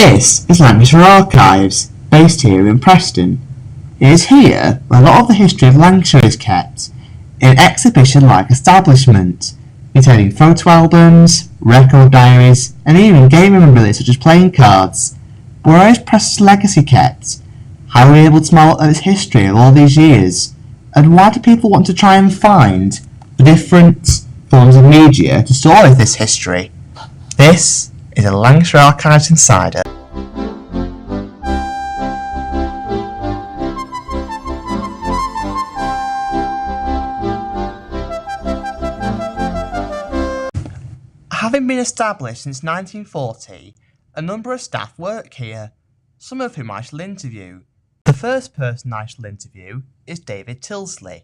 This is Lancashire Archives, based here in Preston. It is here where a lot of the history of Lancashire is kept, in an exhibition-like establishment, containing photo albums, record diaries, and even game memorabilia such as playing cards. But where is Preston's legacy kept? How are we able to marvel at its history of all these years? And why do people want to try and find the different forms of media to store this history? This is a Lancashire Archives Insider. Having been established since 1940, a number of staff work here, some of whom I shall interview. The first person I shall interview is David Tilsley.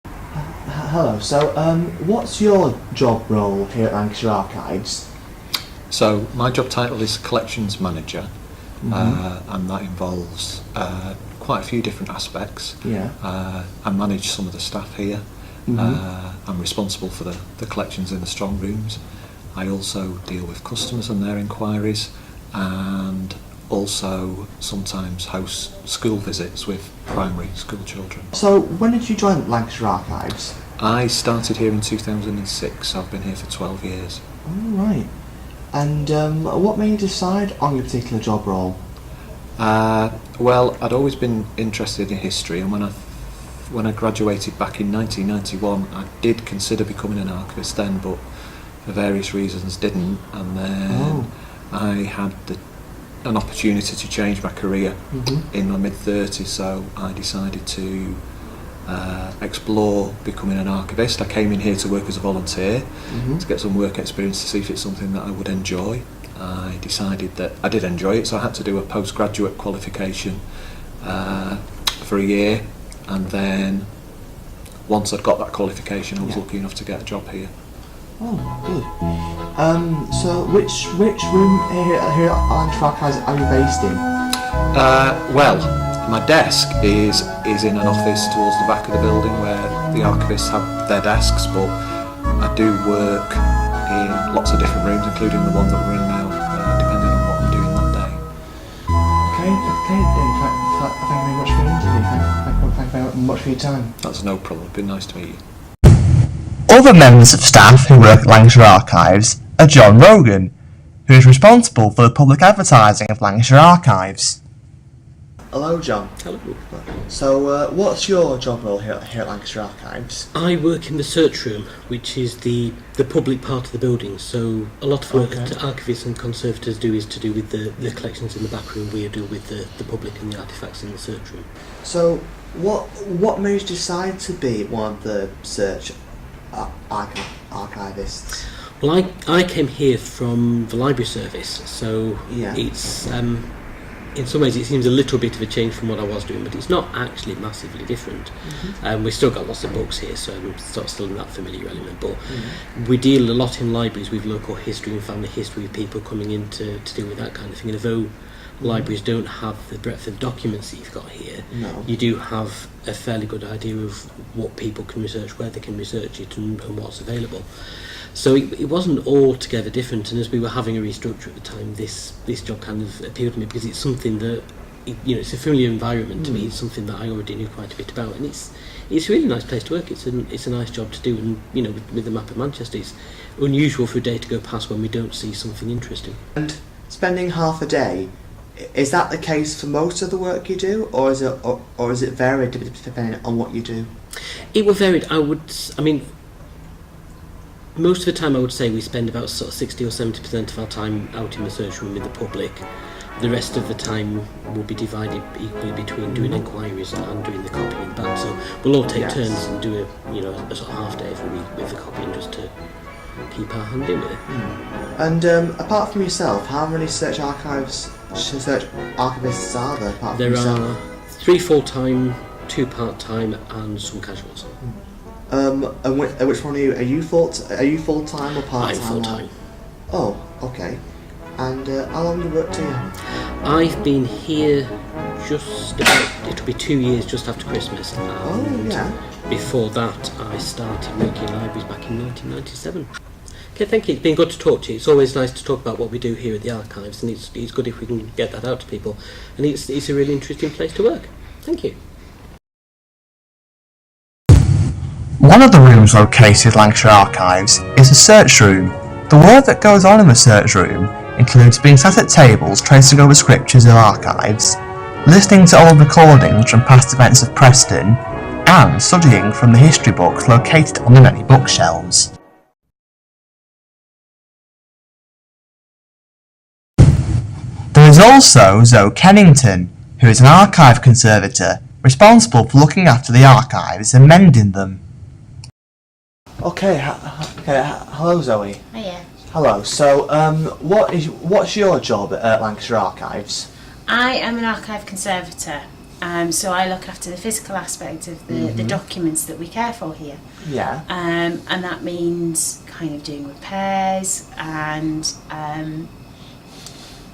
Hello, so what's your job role here at Lancashire Archives? So my job title is Collections Manager, and that involves quite a few different aspects. Yeah. I manage some of the staff here. I'm responsible for the collections in the strong rooms. I also deal with customers and their inquiries, and also sometimes host school visits with primary school children. So when did you join Lancashire Archives? I started here in 2006. I've been here for 12 years. Oh, right. And what made you decide on your particular job role? Well, I'd always been interested in history, and when I graduated back in 1991, I did consider becoming an archivist then, but for various reasons didn't. And then I had an opportunity to change my career in my mid-30s, so I decided to explore becoming an archivist. I came in here to work as a volunteer to get some work experience to see if it's something that I would enjoy. I decided that I did enjoy it, so I had to do a postgraduate qualification for a year, and then once I'd got that qualification I was lucky enough to get a job here. Oh, good. So which room here at Lancashire Archives are you based in? Well, my desk is in an office towards the back of the building where the archivists have their desks, but I do work in lots of different rooms, including the one that we're in now, depending on what I'm doing that day. Okay, then thank you very much for your interview. Thank you very much for your time. That's no problem, it's been nice to meet you. Other members of staff who work at Lancashire Archives are John Rogan, who is responsible for the public advertising of Lancashire Archives. Hello, John. Hello. So, what's your job role here at Lancashire Archives? I work in the search room, which is the public part of the building. So a lot of work that archivists and conservators do is to do with the collections in the back room. We do with the public and the artefacts in the search room. So, what made you decide to be one of the search archivists? Well, I came here from the library service, so it's in some ways it seems a little bit of a change from what I was doing, but it's not actually massively different. We've still got lots of books here, so I'm sort of still in that familiar element, but we deal a lot in libraries with local history and family history, with people coming in to deal with that kind of thing. And although libraries don't have the breadth of documents that you've got here, you do have a fairly good idea of what people can research, where they can research it, and what's available. So it wasn't altogether different, and as we were having a restructure at the time, this job kind of appealed to me because it's something that, it's a familiar environment to me. It's something that I already knew quite a bit about, and it's a really nice place to work. It's a nice job to do, and with the map of Manchester, it's unusual for a day to go past when we don't see something interesting. And spending half a day, is that the case for most of the work you do, or is it varied depending on what you do? It was varied. Most of the time I would say we spend about sort of 60 or 70% of our time out in the search room with the public. The rest of the time will be divided equally between doing inquiries and doing the copying back. So we'll all take turns and do a sort of half day every week with the copying, just to keep our hand in with it. And apart from yourself, how many search archivists are there apart from yourself? There are 3 full-time, 2 part-time, and some casuals. And which one are you? Are you full-time or part-time? I'm full-time. Oh, okay. And how long have you worked here? I've been here it'll be 2 years just after Christmas. And before that, I started working in libraries back in 1997. Okay, thank you. It's been good to talk to you. It's always nice to talk about what we do here at the archives, and it's good if we can get that out to people. And it's a really interesting place to work. Thank you. One of the rooms located at Lancashire Archives is the search room. The work that goes on in the search room includes being sat at tables tracing over scriptures of archives, listening to old recordings from past events of Preston, and studying from the history books located on the many bookshelves. There is also Zoe Kennington, who is an archive conservator responsible for looking after the archives and mending them. Okay, hello Zoe. Hiya. Hello. So, what's your job at Lancashire Archives? I am an archive conservator, so I look after the physical aspect of the documents that we care for here. Yeah. And that means kind of doing repairs and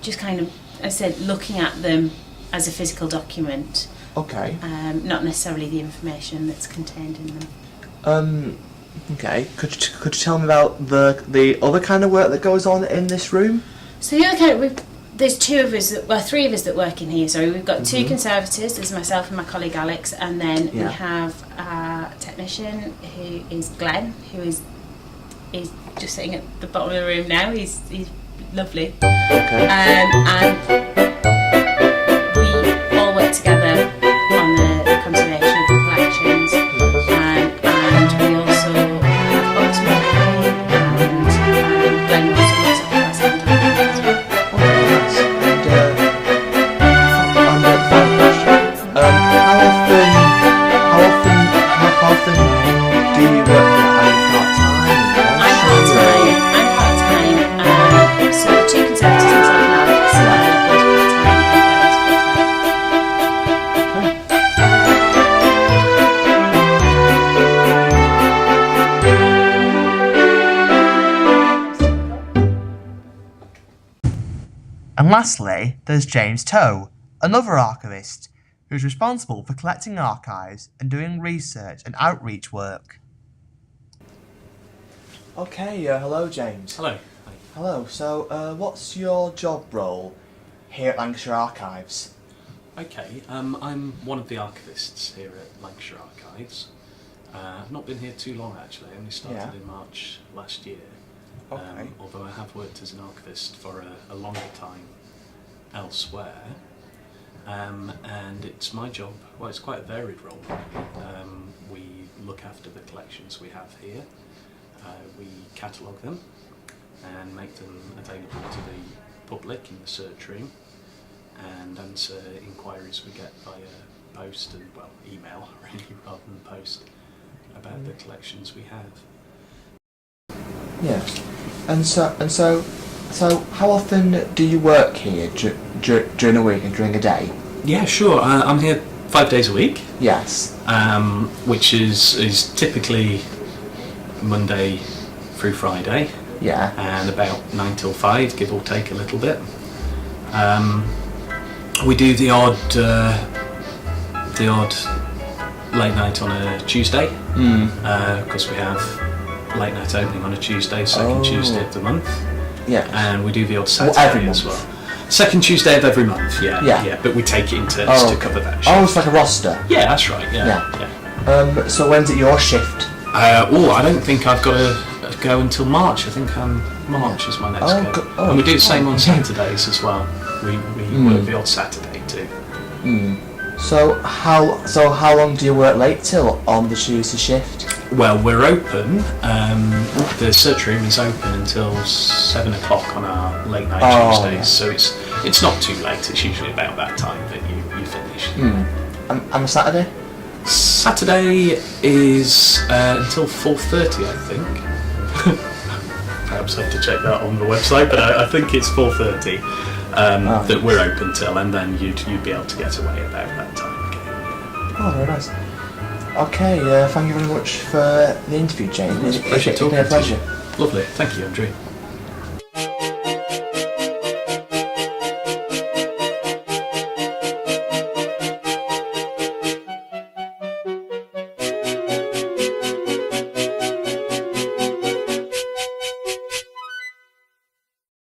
just kind of, as I said, looking at them as a physical document. Okay. Not necessarily the information that's contained in them. Okay. Could you tell me about the other kind of work that goes on in this room? So the other kind there's three of us that work in here. Sorry, we've got two conservators. There's myself and my colleague Alex, and then we have a technician who is Glenn, who is just sitting at the bottom of the room now. He's lovely. Okay. And we all work together on the conservation of the collections. And we also have box making, and Glenn also looks after our sound documents. How often do you work here? Are you part-time? I'm part-time. So the two conservators and myself and Alex are both part-time. And lastly, there's James Toe, another archivist, who's responsible for collecting archives and doing research and outreach work. Okay, hello James. Hello. Hello, so what's your job role here at Lancashire Archives? Okay, I'm one of the archivists here at Lancashire Archives. I've not been here too long actually, I only started in March last year. Okay. Although I have worked as an archivist for a longer time elsewhere. And it's my job, well it's quite a varied role. We look after the collections we have here, we catalogue them and make them available to the public in the search room and answer inquiries we get via post and, well, email really rather than post about the collections we have. Yes. And so how often do you work here during a week and during a day? Yeah, sure. I'm here 5 days a week. Yes. Which is typically Monday through Friday. Yeah. And about 9 till 5, give or take a little bit. We do the odd late night on a Tuesday, because we have late night opening on a Tuesday, second Tuesday of the month. Yeah. And we do the odd Saturday as well. Second Tuesday of every month, yeah. But we take it in turns to cover that shift. Oh, it's like a roster. Yeah, that's right. Yeah. So when's it your shift? I don't think I've got to go until March. I think March is my next go. And we do the same on Saturdays as well. We work the odd Saturday too. So how long do you work late till on the Tuesday shift? Well, we're open. The search room is open until 7 o'clock on our late night Tuesdays. So it's not too late. It's usually about that time that you finish. And Saturday? Saturday is until 4:30, I think. Perhaps I have to check that on the website, but I think it's 4:30 that we're open till, and then you'd be able to get away about that time again. Oh, very nice. Okay, thank you very much for the interview, James. It's a pleasure talking to you. Lovely, thank you, Andrew.